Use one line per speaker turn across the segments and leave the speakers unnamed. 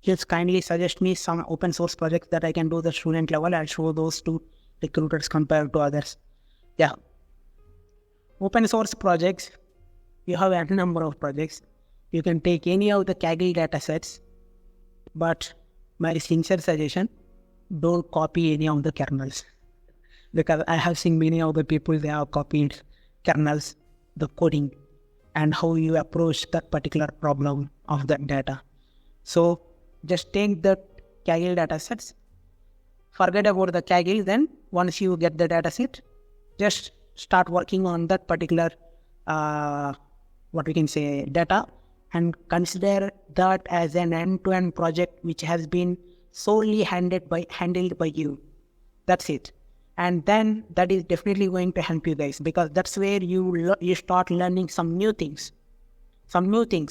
Just kindly suggest me some open source projects that I can do the student level and show those to recruiters compared to others. Yeah. Open source projects, you have a number of projects. You can take any of the Kaggle datasets, but my sincere suggestion, don't copy any of the kernels. Because I have seen many of the people, they have copied kernels, the coding, and how you approach that particular problem of that data. So just take the Kaggle datasets, forget about the Kaggle, then once you get the dataset, just start working on that particular, data, and consider that as an end-to-end project which has been solely handled by you. That's it. And then that is definitely going to help you guys, because that's where you start learning some new things.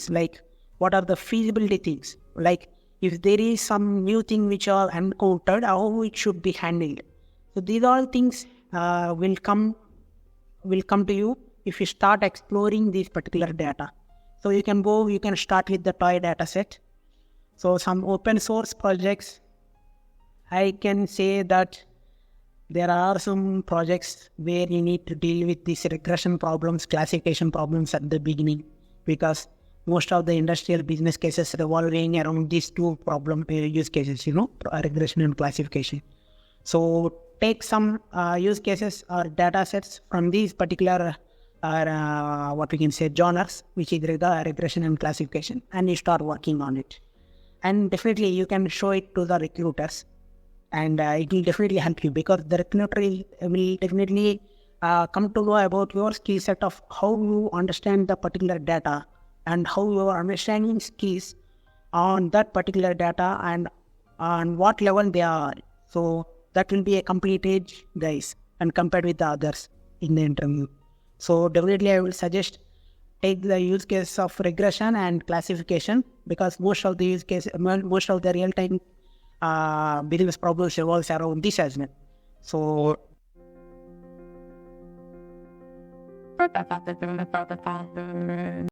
Like what are the feasibility things, like if there is some new thing which are encountered, how it should be handled. So these all things will come to you if you start exploring these particular data. So you can start with the toy data set. So some open source projects, I can say that there are some projects where you need to deal with these regression problems, classification problems at the beginning, because most of the industrial business cases revolving around these two problem use cases, regression and classification. So take some use cases or data sets from these particular genres, which is regression and classification, and you start working on it. And definitely you can show it to the recruiters, and it will definitely help you, because the recruiter will definitely come to know about your skill set of how you understand the particular data and how your understanding skills on that particular data and on what level they are. So that will be a complete edge, guys, and compared with the others in the interview. So definitely I will suggest take the use case of regression and classification, because most of the real-time business problems revolves around this as well. So